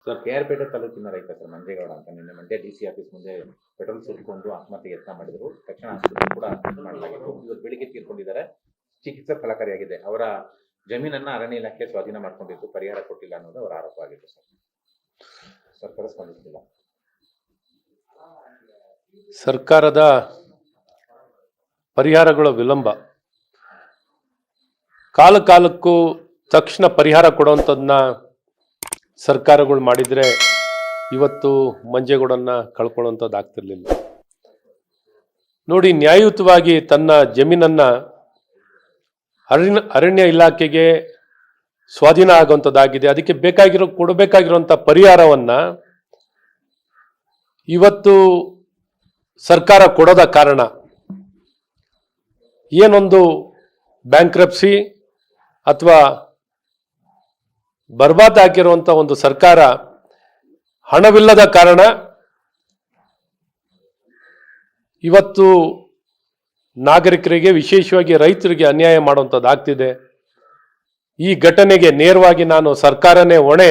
Sir KR ಪೇಟೆ ತಾಲೂಕಿನ ರೈತ ಸರ್ ಮಂಜೇಗೌಡ ಅಂತ ನಿನ್ನೆ ಮಂಡ್ಯ DC ಆಫೀಸ್ ಮುಂದೆ ಪೆಟ್ರೋಲ್ ಸುರಿದುಕೊಂಡು ಆತ್ಮಹತ್ಯೆಗೆ ಯತ್ನ ಮಾಡಿದ್ರು. ತಕ್ಷಣ ಆಸ್ಪತ್ರೆ ಕೂಡ ಮಾಡಲಾಗಿತ್ತು. ಇವತ್ತು ಬೆಳಿಗ್ಗೆ ತೀರ್ಕೊಂಡಿದ್ದಾರೆ. ಚಿಕಿತ್ಸೆ ಫಲಕಾರಿಯಾಗಿದೆ. ಅವರ ಜಮೀನನ್ನ ಅರಣ್ಯ ಇಲಾಖೆ ಸ್ವಾಧೀನ ಮಾಡ್ಕೊಂಡಿದ್ದು, ಪರಿಹಾರ ಕೊಟ್ಟಿಲ್ಲ ಅನ್ನೋದು ಅವರ ಆರೋಪ ಆಗಿತ್ತು ಸರ್. ಸರ್ಕಾರ ಸ್ಪಂದಿಸಿಲ್ಲ. ಸರ್ಕಾರದ ಪರಿಹಾರಗಳ ವಿಳಂಬ, ಕಾಲಕ್ಕೂ ತಕ್ಷಣ ಪರಿಹಾರ ಕೊಡುವಂಥದ್ದನ್ನ ಸರ್ಕಾರಗಳು ಮಾಡಿದರೆ ಇವತ್ತು ಮಂಜೇಗೌಡನ್ನ ಕಳ್ಕೊಳ್ಳುವಂಥದ್ದು ಆಗ್ತಿರ್ಲಿಲ್ಲ. ನೋಡಿ, ನ್ಯಾಯಯುತವಾಗಿ ತನ್ನ ಜಮೀನನ್ನ ಅರಣ್ಯ ಇಲಾಖೆಗೆ ಸ್ವಾಧೀನ ಆಗುವಂಥದ್ದಾಗಿದೆ. ಅದಕ್ಕೆ ಕೊಡಬೇಕಾಗಿರುವಂಥ ಪರಿಹಾರವನ್ನ ಇವತ್ತು ಸರ್ಕಾರ ಕೊಡೋದ ಕಾರಣ ಏನೊಂದು ಬ್ಯಾಂಕ್ರಪ್ಸಿ ಅಥವಾ ಬರ್ಬಾದ್ ಆಗಿರುವಂಥ ಒಂದು ಸರ್ಕಾರ ಹಣವಿಲ್ಲದ ಕಾರಣ ಇವತ್ತು ನಾಗರಿಕರಿಗೆ, ವಿಶೇಷವಾಗಿ ರೈತರಿಗೆ ಅನ್ಯಾಯ ಮಾಡುವಂಥದ್ದು ಆಗ್ತಿದೆ. ಈ ಘಟನೆಗೆ ನೇರವಾಗಿ ನಾನು ಸರ್ಕಾರನೇ ಹೊಣೆ.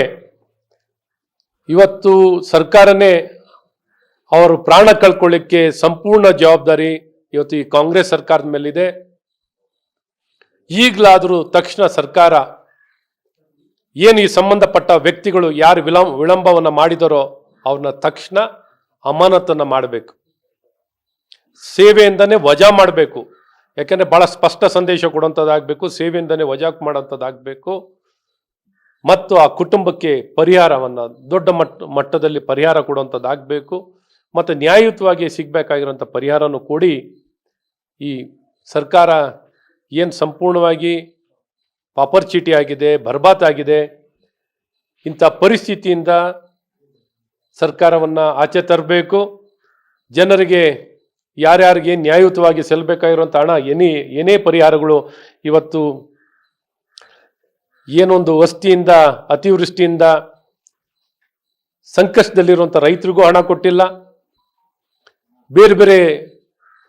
ಇವತ್ತು ಸರ್ಕಾರನೇ ಅವರು ಪ್ರಾಣ ಕಳ್ಕೊಳ್ಳಿಕ್ಕೆ ಸಂಪೂರ್ಣ ಜವಾಬ್ದಾರಿ ಇವತ್ತು ಈ ಕಾಂಗ್ರೆಸ್ ಸರ್ಕಾರದ ಮೇಲಿದೆ. ಈಗಲಾದರೂ ತಕ್ಷಣ ಸರ್ಕಾರ ಏನು ಈ ಸಂಬಂಧಪಟ್ಟ ವ್ಯಕ್ತಿಗಳು ಯಾರು ವಿಳಂಬವನ್ನು ಮಾಡಿದರೋ ಅವ್ರನ್ನ ತಕ್ಷಣ ಅಮಾನತನ್ನು ಮಾಡಬೇಕು, ಸೇವೆಯಿಂದನೇ ವಜಾ ಮಾಡಬೇಕು. ಯಾಕೆಂದರೆ ಭಾಳ ಸ್ಪಷ್ಟ ಸಂದೇಶ ಕೊಡುವಂಥದ್ದಾಗಬೇಕು, ಸೇವೆಯಿಂದನೇ ವಜಾ ಮಾಡೋಂಥದ್ದಾಗಬೇಕು. ಮತ್ತು ಆ ಕುಟುಂಬಕ್ಕೆ ಪರಿಹಾರವನ್ನು ದೊಡ್ಡ ಮಟ್ಟದಲ್ಲಿ ಪರಿಹಾರ ಕೊಡುವಂಥದ್ದಾಗಬೇಕು. ಮತ್ತು ನ್ಯಾಯಯುತವಾಗಿ ಸಿಗಬೇಕಾಗಿರೋಂಥ ಪರಿಹಾರನೂ ಕೊಡಿ. ಈ ಸರ್ಕಾರ ಏನು ಸಂಪೂರ್ಣವಾಗಿ ಪಾಪರ್ಚಿಟಿ ಆಗಿದೆ, ಬರ್ಬಾದ್ ಆಗಿದೆ, ಇಂಥ ಪರಿಸ್ಥಿತಿಯಿಂದ ಸರ್ಕಾರವನ್ನು ಆಚೆ ತರಬೇಕು. ಜನರಿಗೆ ಯಾರ್ಯಾರಿಗೆ ನ್ಯಾಯಯುತವಾಗಿ ಸಲ್ಲಬೇಕಾಗಿರುವಂಥ ಹಣ, ಏನೇ ಪರಿಹಾರಗಳು ಇವತ್ತು ಏನೊಂದು ವಸ್ತಿಯಿಂದ, ಅತಿವೃಷ್ಟಿಯಿಂದ ಸಂಕಷ್ಟದಲ್ಲಿರುವಂಥ ರೈತರಿಗೂ ಹಣ ಕೊಟ್ಟಿಲ್ಲ. ಬೇರೆ ಬೇರೆ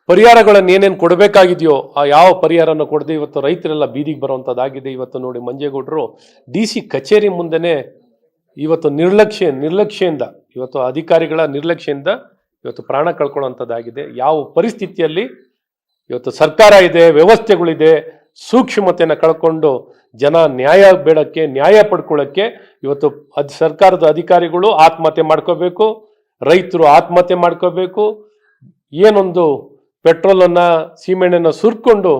ಪರಿಹಾರಗಳನ್ನು ಏನೇನು ಕೊಡಬೇಕಾಗಿದೆಯೋ ಆ ಯಾವ ಪರಿಹಾರನ ಕೊಡದೆ ಇವತ್ತು ರೈತರೆಲ್ಲ ಬೀದಿಗೆ ಬರುವಂಥದ್ದಾಗಿದೆ. ಇವತ್ತು ನೋಡಿ, ಮಂಜೇಗೌಡರು DC ಕಚೇರಿ ಮುಂದೆನೇ ಇವತ್ತು ನಿರ್ಲಕ್ಷ್ಯದಿಂದ ಇವತ್ತು ಅಧಿಕಾರಿಗಳ ನಿರ್ಲಕ್ಷ್ಯದಿಂದ ಇವತ್ತು ಪ್ರಾಣ ಕಳ್ಕೊಳ್ಳುವಂಥದ್ದಾಗಿದೆ. ಯಾವ ಪರಿಸ್ಥಿತಿಯಲ್ಲಿ ಇವತ್ತು ಸರ್ಕಾರ ಇದೆ, ವ್ಯವಸ್ಥೆಗಳಿದೆ, ಸೂಕ್ಷ್ಮತೆಯನ್ನು ಕಳ್ಕೊಂಡು ಜನ ನ್ಯಾಯ ಪಡ್ಕೊಳ್ಳೋಕ್ಕೆ ಇವತ್ತು ಸರ್ಕಾರದ ಅಧಿಕಾರಿಗಳು ಆತ್ಮಹತ್ಯೆ ಮಾಡ್ಕೋಬೇಕು, ರೈತರು ಆತ್ಮಹತ್ಯೆ ಮಾಡ್ಕೋಬೇಕು. ಏನೊಂದು ಪೆಟ್ರೋಲನ್ನು, ಸೀಮೆಣ್ಣೆಯನ್ನು ಸುರ್ಕೊಂಡು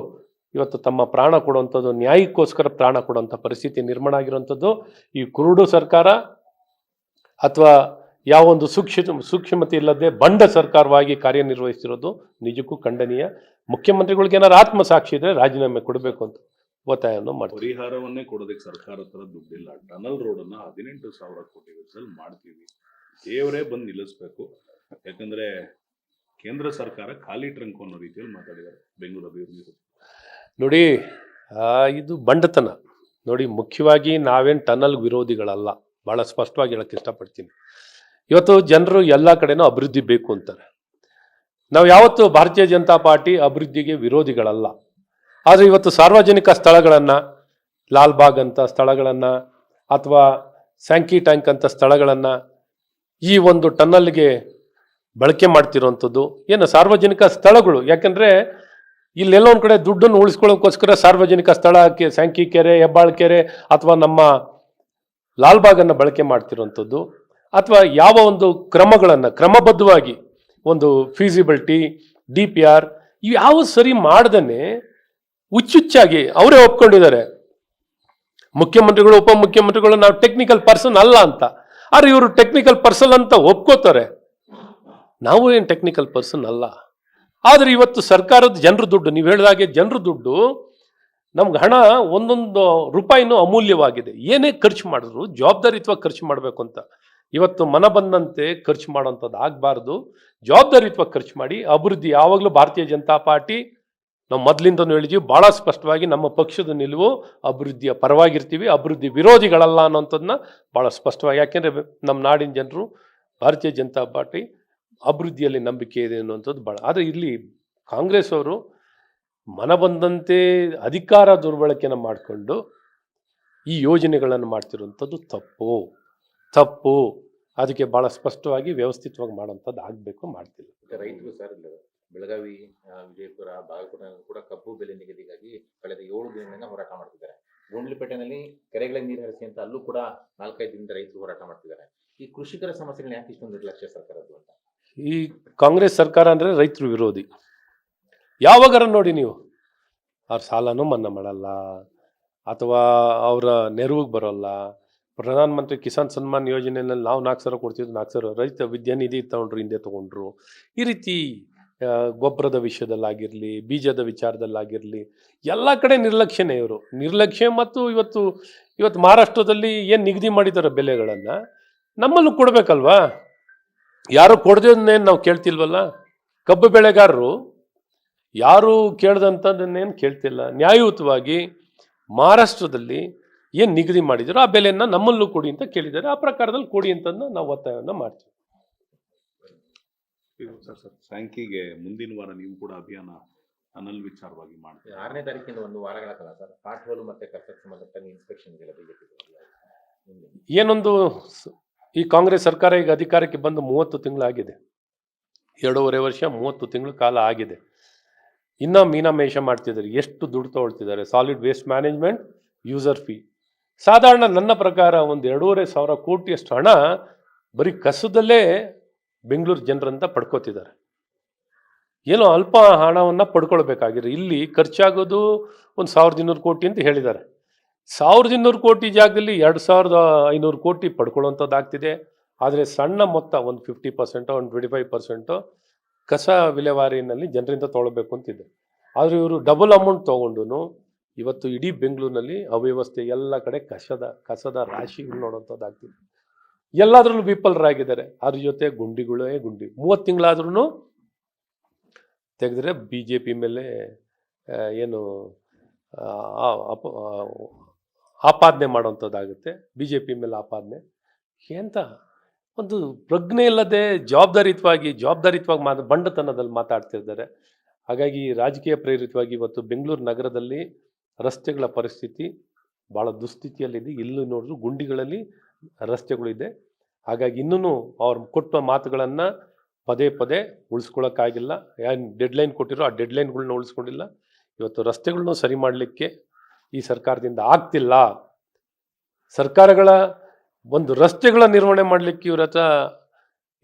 ಇವತ್ತು ತಮ್ಮ ಪ್ರಾಣ ಕೊಡುವಂಥದ್ದು, ನ್ಯಾಯಕ್ಕೋಸ್ಕರ ಪ್ರಾಣ ಕೊಡುವಂಥ ಪರಿಸ್ಥಿತಿ ನಿರ್ಮಾಣ ಆಗಿರುವಂಥದ್ದು ಈ ಕುರುಡು ಸರ್ಕಾರ ಅಥವಾ ಯಾವೊಂದು ಸೂಕ್ಷ್ಮತೆ ಇಲ್ಲದೆ ಬಂಡ ಸರ್ಕಾರವಾಗಿ ಕಾರ್ಯನಿರ್ವಹಿಸಿರೋದು ನಿಜಕ್ಕೂ ಖಂಡನೀಯ. ಮುಖ್ಯಮಂತ್ರಿಗಳಿಗೆ ಏನಾದ್ರು ಆತ್ಮಸಾಕ್ಷಿ ಇದ್ರೆ ರಾಜೀನಾಮೆ ಕೊಡಬೇಕು ಅಂತ ಒತ್ತಾಯವನ್ನು ಮಾಡ್ತೀವಿ. ಪರಿಹಾರವನ್ನೇ ಕೊಡೋದಕ್ಕೆ ಸರ್ಕಾರ ಹತ್ರ ದುಡ್ಡಿಲ್ಲ. ಟನಲ್ ರೋಡನ್ನು 18,000 ಕೋಟಿ ವೆಚ್ಚದಲ್ಲಿ ಮಾಡ್ತೀವಿ, ದೇವರೇ ಬಂದು ನಿಲ್ಲಿಸ್ಬೇಕು. ಯಾಕಂದ್ರೆ ಕೇಂದ್ರ ಸರ್ಕಾರ ಖಾಲಿ ಟ್ರಂಕ್ ಅನ್ನೋ ರೀತಿಯಲ್ಲಿ ಮಾತಾಡಿದ್ದಾರೆ ಬೆಂಗಳೂರು ಅಭಿವೃದ್ಧಿ. ನೋಡಿ, ಇದು ಬಂಡತನ. ನೋಡಿ, ಮುಖ್ಯವಾಗಿ ನಾವೇನು ಟನಲ್ ವಿರೋಧಿಗಳಲ್ಲ, ಭಾಳ ಸ್ಪಷ್ಟವಾಗಿ ಹೇಳಕ್ಕೆ ಇಷ್ಟಪಡ್ತೀನಿ. ಇವತ್ತು ಜನರು ಎಲ್ಲ ಕಡೆನೂ ಅಭಿವೃದ್ಧಿ ಬೇಕು ಅಂತಾರೆ. ನಾವು ಯಾವತ್ತು ಭಾರತೀಯ ಜನತಾ ಪಾರ್ಟಿ ಅಭಿವೃದ್ಧಿಗೆ ವಿರೋಧಿಗಳಲ್ಲ. ಆದರೆ ಇವತ್ತು ಸಾರ್ವಜನಿಕ ಸ್ಥಳಗಳನ್ನು, ಲಾಲ್ಬಾಗ್ ಅಂತ ಸ್ಥಳಗಳನ್ನು ಅಥವಾ ಸ್ಯಾಂಕಿ ಟ್ಯಾಂಕ್ ಅಂತ ಸ್ಥಳಗಳನ್ನು ಈ ಒಂದು ಟನ್ನಲ್ಗೆ ಬಳಕೆ ಮಾಡ್ತಿರೋವಂಥದ್ದು ಏನು ಸಾರ್ವಜನಿಕ ಸ್ಥಳಗಳು. ಯಾಕಂದರೆ ಇಲ್ಲೆಲ್ಲ ಒಂದು ಕಡೆ ದುಡ್ಡನ್ನು ಉಳಿಸ್ಕೊಳ್ಳೋಕ್ಕೋಸ್ಕರ ಸಾರ್ವಜನಿಕ ಸ್ಥಳಕ್ಕೆ ಸ್ಯಾಂಕಿ ಕೆರೆ, ಹೆಬ್ಬಾಳ್ ಕೆರೆ ಅಥವಾ ನಮ್ಮ ಲಾಲ್ಬಾಗನ್ನು ಬಳಕೆ ಮಾಡ್ತಿರೋವಂಥದ್ದು, ಅಥವಾ ಯಾವ ಒಂದು ಕ್ರಮಬದ್ಧವಾಗಿ ಒಂದು ಫೀಸಿಬಿಲಿಟಿ, DPR ಇವು ಯಾವ ಸರಿ ಮಾಡ್ದೇ ಹುಚ್ಚುಚ್ಚಾಗಿ ಅವರೇ ಒಪ್ಕೊಂಡಿದ್ದಾರೆ. ಮುಖ್ಯಮಂತ್ರಿಗಳು, ಉಪಮುಖ್ಯಮಂತ್ರಿಗಳು ನಾವು ಟೆಕ್ನಿಕಲ್ ಪರ್ಸನ್ ಅಲ್ಲ ಅಂತ. ಆದರೆ ಇವರು ಟೆಕ್ನಿಕಲ್ ಪರ್ಸನ್ ಅಂತ ಒಪ್ಕೋತಾರೆ. ನಾವು ಏನು ಟೆಕ್ನಿಕಲ್ ಪರ್ಸನ್ ಅಲ್ಲ. ಆದರೆ ಇವತ್ತು ಸರ್ಕಾರದ ಜನರ ದುಡ್ಡು, ನೀವು ಹೇಳಿದಾಗೆ ಜನರ ದುಡ್ಡು, ನಮ್ಗೆ ಹಣ ಒಂದೊಂದು ರೂಪಾಯಿನೂ ಅಮೂಲ್ಯವಾಗಿದೆ. ಏನೇ ಖರ್ಚು ಮಾಡಿದ್ರು ಜವಾಬ್ದಾರಿಯುತವಾಗಿ ಖರ್ಚು ಮಾಡಬೇಕು ಅಂತ. ಇವತ್ತು ಮನ ಬಂದಂತೆ ಖರ್ಚು ಮಾಡೋಂಥದ್ದು ಆಗಬಾರ್ದು. ಜವಾಬ್ದಾರಿಯುತವಾಗಿ ಖರ್ಚು ಮಾಡಿ. ಅಭಿವೃದ್ಧಿ ಯಾವಾಗಲೂ ಭಾರತೀಯ ಜನತಾ ಪಾರ್ಟಿ ನಾವು ಮೊದಲಿಂದನೂ ಹೇಳಿದ್ದೀವಿ, ಭಾಳ ಸ್ಪಷ್ಟವಾಗಿ ನಮ್ಮ ಪಕ್ಷದ ನಿಲುವು ಅಭಿವೃದ್ಧಿಯ ಪರವಾಗಿರ್ತೀವಿ, ಅಭಿವೃದ್ಧಿ ವಿರೋಧಿಗಳಲ್ಲ ಅನ್ನೋಂಥದ್ದನ್ನ ಭಾಳ ಸ್ಪಷ್ಟವಾಗಿ. ಯಾಕೆಂದರೆ ನಮ್ಮ ನಾಡಿನ ಜನರು ಭಾರತೀಯ ಜನತಾ ಪಾರ್ಟಿ ಅಭಿವೃದ್ಧಿಯಲ್ಲಿ ನಂಬಿಕೆ ಇದೆ ಅನ್ನುವಂಥದ್ದು ಭಾಳ. ಆದರೆ ಇಲ್ಲಿ ಕಾಂಗ್ರೆಸ್ ಅವರು ಮನ ಬಂದಂತೆ ಅಧಿಕಾರ ದುರ್ಬಳಕೆಯನ್ನು ಮಾಡಿಕೊಂಡು ಈ ಯೋಜನೆಗಳನ್ನು ಮಾಡ್ತಿರುವಂಥದ್ದು ತಪ್ಪು. ತಪ್ಪು. ಅದಕ್ಕೆ ಭಾಳ ಸ್ಪಷ್ಟವಾಗಿ ವ್ಯವಸ್ಥಿತವಾಗಿ ಮಾಡೋಂಥದ್ದು ಆಗಬೇಕು, ಮಾಡ್ತಿಲ್ಲ. ಮತ್ತೆ ರೈತರು ಸರ್ ಬೆಳಗಾವಿ, ವಿಜಯಪುರ, ಬಾಗಲಕೋಟೆನಲ್ಲಿ ಕೂಡ ಕಬ್ಬು ಬೆಲೆ ನಿಗದಿಗಾಗಿ ಕಳೆದ 7 ದಿನಗಳಿಂದ ಹೋರಾಟ ಮಾಡ್ತಿದ್ದಾರೆ. ಗುಂಡ್ಲುಪೇಟೆನಲ್ಲಿ ಕೆರೆಗಳಿಗೆ ನೀರು ಹರಿಸಿ ಅಂತ ಅಲ್ಲೂ ಕೂಡ 4-5 ದಿನದಿಂದ ರೈತರು ಹೋರಾಟ ಮಾಡ್ತಿದ್ದಾರೆ. ಈ ಕೃಷಿಕರ ಸಮಸ್ಯೆಗಳನ್ನ ಯಾಕೆ ಇಷ್ಟೊಂದು ನಿರ್ಲಕ್ಷ್ಯ ಸರ್ಕಾರದ್ದು ಅಂತ? ಈ ಕಾಂಗ್ರೆಸ್ ಸರ್ಕಾರ ಅಂದರೆ ರೈತರು ವಿರೋಧಿ. ಯಾವಾಗಾರ ನೋಡಿ ನೀವು, ಅವ್ರ ಸಾಲನೂ ಮನ್ನಾ ಮಾಡಲ್ಲ, ಅಥವಾ ಅವರ ನೆರವಿಗೆ ಬರೋಲ್ಲ. ಪ್ರಧಾನ ಮಂತ್ರಿ ಕಿಸಾನ್ ಸನ್ಮಾನ್ ಯೋಜನೆಯಲ್ಲಿ ನಾವು 4,000 ಕೊಡ್ತಿದ್ದು 4,000 ರೈತ ವಿದ್ಯಾನಿಧಿ ತಗೊಂಡ್ರು, ಹಿಂದೆ ತೊಗೊಂಡ್ರು. ಈ ರೀತಿ ಗೊಬ್ಬರದ ವಿಷಯದಲ್ಲಾಗಿರಲಿ, ಬೀಜದ ವಿಚಾರದಲ್ಲಾಗಿರಲಿ, ಎಲ್ಲ ಕಡೆ ನಿರ್ಲಕ್ಷ್ಯನೇ ಇವರು. ನಿರ್ಲಕ್ಷ್ಯ. ಮತ್ತು ಇವತ್ತು ಮಹಾರಾಷ್ಟ್ರದಲ್ಲಿ ಏನು ನಿಗದಿ ಮಾಡಿದ್ದಾರೆ ಬೆಲೆಗಳನ್ನು, ನಮ್ಮಲ್ಲೂ ಕೊಡಬೇಕಲ್ವಾ? ಯಾರು ಕೊಡದೇನೇನು ನಾವು ಕೇಳ್ತಿಲ್ವಲ್ಲ. ಕಬ್ಬು ಬೆಳೆಗಾರರು ಯಾರು ಕೇಳ್ದಂಥದ್ದನ್ನೇನು ಕೇಳ್ತಿಲ್ಲ. ನ್ಯಾಯಯುತವಾಗಿ ಮಹಾರಾಷ್ಟ್ರದಲ್ಲಿ ಏನು ನಿಗದಿ ಮಾಡಿದ್ರು ಆ ಬೆಲೆಯನ್ನು ನಮ್ಮಲ್ಲೂ ಕೊಡಿ ಅಂತ ಕೇಳಿದ್ದಾರೆ. ಆ ಪ್ರಕಾರದಲ್ಲಿ ಕೊಡಿ ಅಂತಂದು ನಾವು ಒತ್ತಾಯವನ್ನು ಮಾಡ್ತೀವಿ. ಸರ್, ಸ್ಯಾಂಕಿಗೆ ಮುಂದಿನ ವಾರ ನೀವು ಕೂಡ ಅಭಿಯಾನ ಟನಲ್ ವಿಚಾರವಾಗಿ ಮಾಡ್ತೀವಿ. 6ನೇ ತಾರೀಕಿಂದ 1 ವಾರಗಳ ಕಾಲ ಸರ್ ಪಾಟ್ ಹೋಲು ಮತ್ತೆ ಕಸಕ್ಕೆ ಸಂಬಂಧಪಟ್ಟ ಇನ್ಸ್ಪೆಕ್ಷನ್ ಇದೆಯಲ್ಲ ಬಿಜೆಪಿ, ಏನೊಂದು ಈ ಕಾಂಗ್ರೆಸ್ ಸರ್ಕಾರ ಈಗ ಅಧಿಕಾರಕ್ಕೆ ಬಂದು 30 ತಿಂಗಳಾಗಿದೆ. 2.5 ವರ್ಷ 30 ತಿಂಗಳ ಕಾಲ ಆಗಿದೆ. ಇನ್ನೂ ಮೀನಾಮೇಷ ಮಾಡ್ತಿದ್ದಾರೆ. ಎಷ್ಟು ದುಡ್ಡು ತೊಗೊಳ್ತಿದ್ದಾರೆ? Solid waste management, user fee. ಸಾಧಾರಣ ನನ್ನ ಪ್ರಕಾರ ಒಂದು 2,500 ಕೋಟಿಯಷ್ಟು ಹಣ ಬರೀ ಕಸದಲ್ಲೇ ಬೆಂಗಳೂರು ಜನರಂತ ಪಡ್ಕೋತಿದ್ದಾರೆ. ಏನೋ ಅಲ್ಪ ಹಣವನ್ನು ಪಡ್ಕೊಳ್ಬೇಕಾಗಿರೋ ಇಲ್ಲಿ ಖರ್ಚಾಗೋದು ಒಂದು 1,200 ಕೋಟಿ ಅಂತ ಹೇಳಿದ್ದಾರೆ. 1,200 ಕೋಟಿ ಜಾಗದಲ್ಲಿ 2,500 ಕೋಟಿ ಪಡ್ಕೊಳ್ಳುವಂಥದ್ದಾಗ್ತಿದೆ. ಆದರೆ ಸಣ್ಣ ಮೊತ್ತ ಒಂದು 50%, ಒಂದು 25% ಕಸ ವಿಲೇವಾರಿನಲ್ಲಿ ಜನರಿಂದ ತೊಗೊಳ್ಬೇಕು ಅಂತಿದೆ. ಆದರೆ ಇವರು ಡಬಲ್ ಅಮೌಂಟ್ ತೊಗೊಂಡು ಇವತ್ತು ಇಡೀ ಬೆಂಗಳೂರಿನಲ್ಲಿ ಅವ್ಯವಸ್ಥೆ, ಎಲ್ಲ ಕಡೆ ಕಸದ ರಾಶಿಗಳು ನೋಡೋಂಥದ್ದಾಗ್ತಿದೆ. ಎಲ್ಲದರಲ್ಲೂ ವಿಫಲರಾಗಿದ್ದಾರೆ. ಅದ್ರ ಜೊತೆ ಗುಂಡಿಗಳೇ ಗುಂಡಿ. 30 ತಿಂಗಳಾದ್ರೂ ತೆಗೆದ್ರೆ ಬಿ ಜೆ ಪಿ ಮೇಲೆ ಏನು ಆಪಾದನೆ ಮಾಡೋವಂಥದ್ದಾಗುತ್ತೆ. ಬಿ ಜೆ ಪಿ ಮೇಲೆ ಆಪಾದನೆ ಎಂತ ಒಂದು ಪ್ರಜ್ಞೆ ಇಲ್ಲದೆ ಜವಾಬ್ದಾರಿಯುತವಾಗಿ ಬಂಡತನದಲ್ಲಿ ಮಾತಾಡ್ತಿದ್ದಾರೆ. ಹಾಗಾಗಿ ರಾಜಕೀಯ ಪ್ರೇರಿತವಾಗಿ ಇವತ್ತು ಬೆಂಗಳೂರು ನಗರದಲ್ಲಿ ರಸ್ತೆಗಳ ಪರಿಸ್ಥಿತಿ ಭಾಳ ದುಸ್ಥಿತಿಯಲ್ಲಿದೆ. ಇಲ್ಲಿ ನೋಡಿದ್ರು ಗುಂಡಿಗಳಲ್ಲಿ ರಸ್ತೆಗಳಿದೆ. ಹಾಗಾಗಿ ಇನ್ನೂ ಅವ್ರು ಕೊಟ್ಟ ಮಾತುಗಳನ್ನು ಪದೇ ಪದೇ ಉಳಿಸ್ಕೊಳ್ಳೋಕ್ಕಾಗಿಲ್ಲ. ಏನು ಡೆಡ್ಲೈನ್ ಕೊಟ್ಟಿರೋ ಆ ಡೆಡ್ಲೈನ್ಗಳನ್ನ ಉಳಿಸ್ಕೊಂಡಿಲ್ಲ. ಇವತ್ತು ರಸ್ತೆಗಳನ್ನೂ ಸರಿ ಮಾಡಲಿಕ್ಕೆ ಈ ಸರ್ಕಾರದಿಂದ ಆಗ್ತಿಲ್ಲ. ಸರ್ಕಾರಗಳ ಒಂದು ರಸ್ತೆಗಳ ನಿರ್ವಹಣೆ ಮಾಡಲಿಕ್ಕೆ ಇವ್ರ ಹತ್ರ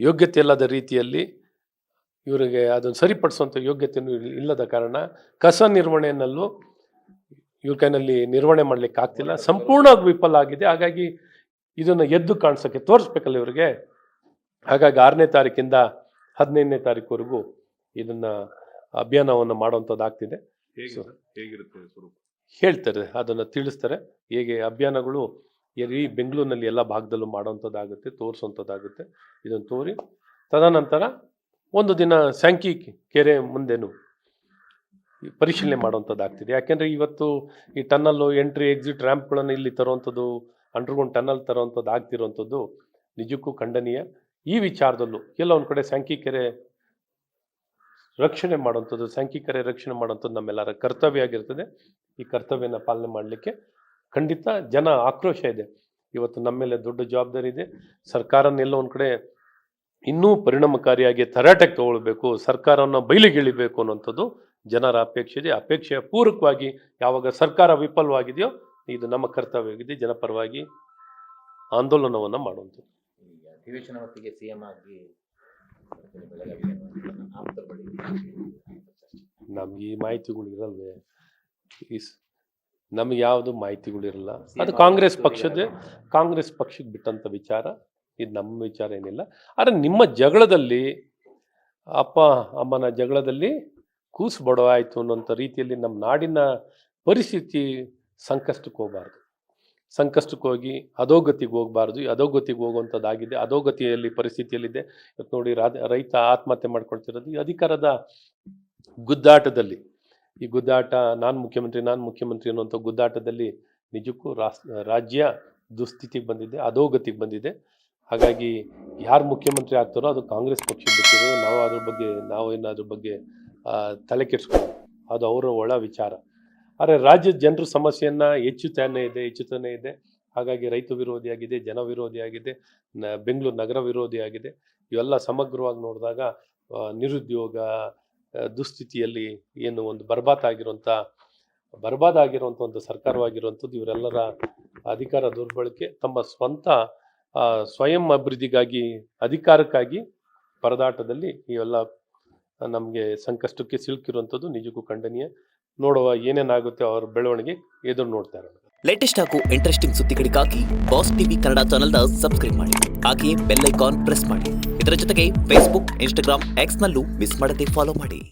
ಯೋಗ್ಯತೆ ಇಲ್ಲದ ರೀತಿಯಲ್ಲಿ ಇವರಿಗೆ ಅದನ್ನು ಸರಿಪಡಿಸುವಂಥ ಯೋಗ್ಯತೆಯೂ ಇಲ್ಲದ ಕಾರಣ ಕಸ ನಿರ್ವಹಣೆಯಲ್ಲೂ ಇವ್ರ ಕೈನಲ್ಲಿ ನಿರ್ವಹಣೆ ಮಾಡಲಿಕ್ಕೆ ಆಗ್ತಿಲ್ಲ. ಸಂಪೂರ್ಣವಾಗಿ ವಿಫಲ ಆಗಿದೆ. ಹಾಗಾಗಿ ಇದನ್ನು ಎದ್ದು ಕಾಣಿಸೋಕ್ಕೆ ತೋರಿಸ್ಬೇಕಲ್ಲ ಇವರಿಗೆ. ಹಾಗಾಗಿ 6ನೇ ತಾರೀಕಿಂದ 15ನೇ ತಾರೀಕುವರೆಗೂ ಇದನ್ನು ಅಭಿಯಾನವನ್ನು ಮಾಡುವಂಥದ್ದಾಗ್ತಿದೆ. ಹೇಳ್ತಾರೆ, ಅದನ್ನು ತಿಳಿಸ್ತಾರೆ. ಹೇಗೆ ಅಭಿಯಾನಗಳು ಈ ಬೆಂಗಳೂರಿನಲ್ಲಿ ಎಲ್ಲ ಭಾಗದಲ್ಲೂ ಮಾಡೋವಂಥದ್ದಾಗುತ್ತೆ, ತೋರಿಸುವಂಥದ್ದಾಗುತ್ತೆ. ಇದನ್ನು ತೋರಿ ತದನಂತರ ಒಂದು ದಿನ ಸ್ಯಾಂಕಿ ಕೆರೆ ಮುಂದೆನೂ ಪರಿಶೀಲನೆ ಮಾಡುವಂಥದ್ದಾಗ್ತಿದೆ. ಯಾಕೆಂದರೆ ಇವತ್ತು ಈ ಟನ್ನಲ್ಲು ಎಂಟ್ರಿ ಎಕ್ಸಿಟ್ ರ್ಯಾಂಪ್ಗಳನ್ನು ಇಲ್ಲಿ ತರುವಂಥದ್ದು, ಅಂಡರ್ಗ್ರೌಂಡ್ ಟನಲ್ ತರುವಂಥದ್ದು ಆಗ್ತಿರುವಂಥದ್ದು ನಿಜಕ್ಕೂ ಖಂಡನೀಯ. ಈ ವಿಚಾರದಲ್ಲೂ ಎಲ್ಲ ಒಂದು ಕಡೆ ಸ್ಯಾಂಕಿ ಕೆರೆ ರಕ್ಷಣೆ ಮಾಡುವಂಥದ್ದು, ಸ್ಯಾಂಕಿ ಕೆರೆ ರಕ್ಷಣೆ ಮಾಡುವಂಥದ್ದು ನಮ್ಮೆಲ್ಲರ ಕರ್ತವ್ಯ ಆಗಿರ್ತದೆ. ಈ ಕರ್ತವ್ಯನ ಪಾಲನೆ ಮಾಡಲಿಕ್ಕೆ ಖಂಡಿತ ಜನ ಆಕ್ರೋಶ ಇದೆ. ಇವತ್ತು ನಮ್ಮ ಮೇಲೆ ದೊಡ್ಡ ಜವಾಬ್ದಾರಿ ಇದೆ. ಸರ್ಕಾರನೆಲ್ಲ ಒಂದು ಕಡೆ ಇನ್ನೂ ಪರಿಣಾಮಕಾರಿಯಾಗಿ ತರಾಟೆಗೆ ತಗೊಳ್ಬೇಕು, ಸರ್ಕಾರವನ್ನು ಬಯಲಿಗಿಳಿಬೇಕು ಅನ್ನೋಂಥದ್ದು ಜನರ ಅಪೇಕ್ಷೆ ಇದೆ. ಅಪೇಕ್ಷೆಯ ಪೂರಕವಾಗಿ ಯಾವಾಗ ಸರ್ಕಾರ ವಿಫಲವಾಗಿದೆಯೋ ಇದು ನಮ್ಮ ಕರ್ತವ್ಯ ಆಗಿದೆ. ಜನಪರವಾಗಿ ಆಂದೋಲನವನ್ನು ಮಾಡುವಂಥದ್ದು. ಅಧಿವೇಶನ ಹೊತ್ತಿಗೆ ಸಿಎಂ ಆಗಿ ನಮ್ಗೆ ಈ ಮಾಹಿತಿಗಳು ಇರಲ್ವೇ? ನಮ್ಗೆ ಯಾವುದು ಮಾಹಿತಿಗಳಿರಲ್ಲ. ಅದು ಕಾಂಗ್ರೆಸ್ ಪಕ್ಷಕ್ಕೆ ಬಿಟ್ಟಂಥ ವಿಚಾರ. ಇದು ನಮ್ಮ ವಿಚಾರ ಏನಿಲ್ಲ. ಆದರೆ ನಿಮ್ಮ ಜಗಳದಲ್ಲಿ, ಅಪ್ಪ ಅಮ್ಮನ ಜಗಳದಲ್ಲಿ ಕೂಸು ಬಡವ ಆಯಿತು ಅನ್ನೋಂಥ ರೀತಿಯಲ್ಲಿ ನಮ್ಮ ನಾಡಿನ ಪರಿಸ್ಥಿತಿ ಸಂಕಷ್ಟಕ್ಕೆ ಹೋಗಬಾರ್ದು. ಸಂಕಷ್ಟಕ್ಕೆ ಹೋಗಿ ಅಧೋಗತಿಗೆ ಹೋಗಬಾರ್ದು. ಅಧೋಗತಿಗೆ ಹೋಗುವಂಥದ್ದಾಗಿದೆ. ಅಧೋಗತಿಯಲ್ಲಿ ಪರಿಸ್ಥಿತಿಯಲ್ಲಿದೆ. ಇವತ್ತು ನೋಡಿ, ರೈತ ಆತ್ಮಹತ್ಯೆ ಮಾಡ್ಕೊಳ್ತಿರೋದು ಈ ಅಧಿಕಾರದ ಗುದ್ದಾಟದಲ್ಲಿ. ಈ ಗುದ್ದಾಟ, ನಾನು ಮುಖ್ಯಮಂತ್ರಿ ಅನ್ನುವಂಥ ಗುದ್ದಾಟದಲ್ಲಿ ನಿಜಕ್ಕೂ ರಾಜ್ಯ ದುಸ್ಥಿತಿಗೆ ಬಂದಿದೆ, ಅಧೋಗತಿಗೆ ಬಂದಿದೆ. ಹಾಗಾಗಿ ಯಾರು ಮುಖ್ಯಮಂತ್ರಿ ಆಗ್ತಾರೋ ಅದು ಕಾಂಗ್ರೆಸ್ ಪಕ್ಷಕ್ಕೆ ಬಿಟ್ಟಿರೋ. ನಾವೇನಾದ್ರ ಬಗ್ಗೆ ತಲೆ ಕೆಡಿಸ್ಕೊಳ್ಳೋದು ಅದು ಅವರ ಒಳ ವಿಚಾರ. ಆದರೆ ರಾಜ್ಯದ ಜನರ ಸಮಸ್ಯೆಯನ್ನು ಹೆಚ್ಚುತ್ತಾನೆ ಇದೆ. ಹಾಗಾಗಿ ರೈತ ವಿರೋಧಿಯಾಗಿದೆ, ಜನ ವಿರೋಧಿಯಾಗಿದೆ, ಬೆಂಗಳೂರು ನಗರ ವಿರೋಧಿಯಾಗಿದೆ. ಇವೆಲ್ಲ ಸಮಗ್ರವಾಗಿ ನೋಡಿದಾಗ ನಿರುದ್ಯೋಗ, ದುಸ್ಥಿತಿಯಲ್ಲಿ ಏನು ಒಂದು ಬರ್ಬಾದ್ ಆಗಿರುವಂಥ ಒಂದು ಸರ್ಕಾರವಾಗಿರುವಂಥದ್ದು, ಇವರೆಲ್ಲರ ಅಧಿಕಾರ ದುರ್ಬಳಕೆ, ತಮ್ಮ ಸ್ವಂತ ಸ್ವಯಂ ಅಭಿವೃದ್ಧಿಗಾಗಿ, ಅಧಿಕಾರಕ್ಕಾಗಿ ಪರದಾಟದಲ್ಲಿ ಇವೆಲ್ಲ ನಮಗೆ ಸಂಕಷ್ಟಕ್ಕೆ ಸಿಲುಕಿರುವಂಥದ್ದು ನಿಜಕ್ಕೂ ಖಂಡನೀಯ. ನೋಡುವ ಏನೇನಾಗುತ್ತೆ ಅವರ ಬೆಳವಣಿಗೆ ಎದುರು ನೋಡ್ತಾ ಇರೋಣ. ಲೇಟೆಸ್ಟ್ ಹಾಗೂ ಇಂಟ್ರೆಸ್ಟಿಂಗ್ ಸುದ್ದಿಗಳಿಗಾಗಿ ಬಾಸ್ ಟಿವಿ ಕನ್ನಡ ಚಾನೆಲ್ನ ಸಬ್ಸ್ಕ್ರೈಬ್ ಮಾಡಿ. ಹಾಗೆಯೇ ಬೆಲ್ ಐಕಾನ್ ಪ್ರೆಸ್ ಮಾಡಿ. ಇದರ ಜೊತೆಗೆ ಫೇಸ್ಬುಕ್, ಇನ್ಸ್ಟಾಗ್ರಾಮ್, ಎಕ್ಸ್ನಲ್ಲೂ ಮಿಸ್ ಮಾಡದೆ ಫಾಲೋ ಮಾಡಿ.